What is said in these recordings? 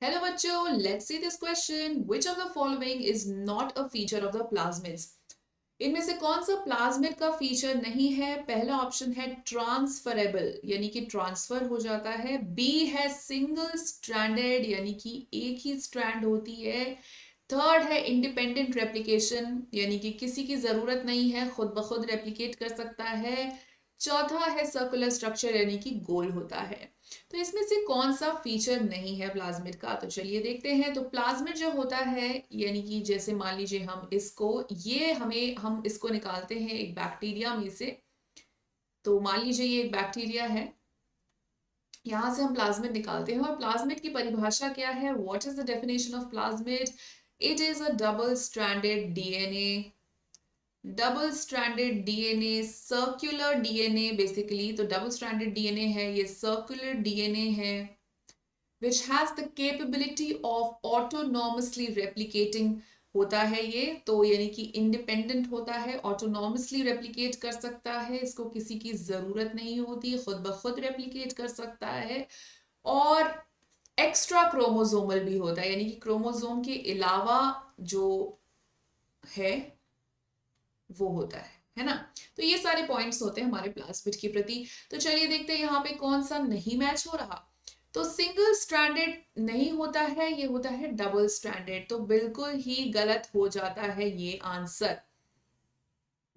Hello बच्चों, let's see this question. Which of the following is not a feature of the plasmids? इनमें से कौन सा plasmid का फीचर नहीं है? पहला ऑप्शन है ट्रांसफरेबल, यानी कि ट्रांसफर हो जाता है। बी है सिंगल स्ट्रैंडेड, यानी कि एक ही स्ट्रैंड होती है। थर्ड है इंडिपेंडेंट रेप्लिकेशन, यानी कि किसी की जरूरत नहीं है, खुद ब खुद रेप्लिकेट कर सकता है। चौथा है सर्कुलर स्ट्रक्चर, यानी कि गोल होता है। तो इसमें से कौन सा फीचर नहीं है प्लाज्मिड का? तो चलिए देखते हैं। तो प्लाज्मिड जो होता है, यानी कि जैसे मान लीजिए हम इसको निकालते हैं एक बैक्टीरिया में से। तो मान लीजिए ये एक बैक्टीरिया है, यहाँ से हम प्लाज्मिड निकालते हैं। और प्लाज्मिड की परिभाषा क्या है? What is the definition of plasmid? It is a double stranded DNA. Double stranded DNA, circular DNA basically. तो डबल स्ट्रैंडेड डीएनए है, ये सर्कुलर डीएनए है, which has the capability of autonomously replicating होता है ये। तो यानी कि इंडिपेंडेंट होता है, ऑटोनॉमसली रेप्लिकेट कर सकता है, इसको किसी की जरूरत नहीं होती, खुद ब खुद रेप्लिकेट कर सकता है। और एक्स्ट्रा क्रोमोसोमल भी होता है, यानी कि क्रोमोसोम के अलावा जो है वो होता है ना। तो ये सारे पॉइंट्स होते हैं हमारे प्लाज्मिड के प्रति। तो चलिए देखते हैं यहाँ पे कौन सा नहीं मैच हो रहा। तो सिंगल स्ट्रैंडेड नहीं होता है, ये होता है डबल स्ट्रैंडेड। तो बिल्कुल ही गलत हो जाता है ये आंसर।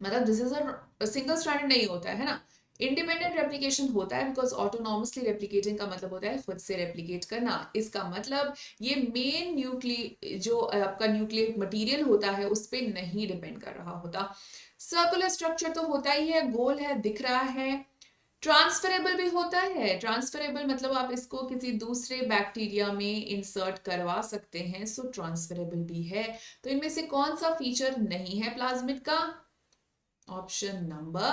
मतलब this is a single stranded नहीं होता है ना। इंडिपेंडेंट रेप्लिकेशन होता है, बिकॉज ऑटोनॉमसली रेप्लिकेटिंग का मतलब होता है खुद से रेप्लिकेट करना। इसका मतलब ये मेन न्यूक्लिय जो आपका न्यूक्लियर मटेरियल होता है उस पर नहीं डिपेंड कर रहा होता। सर्कुलर स्ट्रक्चर तो होता ही है, गोल है, दिख रहा है। ट्रांसफरेबल भी होता है। ट्रांसफरेबल मतलब आप इसको किसी दूसरे बैक्टीरिया में इंसर्ट करवा सकते हैं, सो ट्रांसफरेबल भी है। तो इनमें से कौन सा फीचर नहीं है प्लाज्मिड का? Option number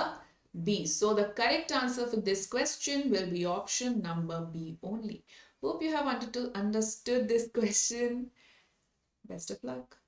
B. So the correct answer for this question will be option number B only. Hope you have understood this question. Best of luck.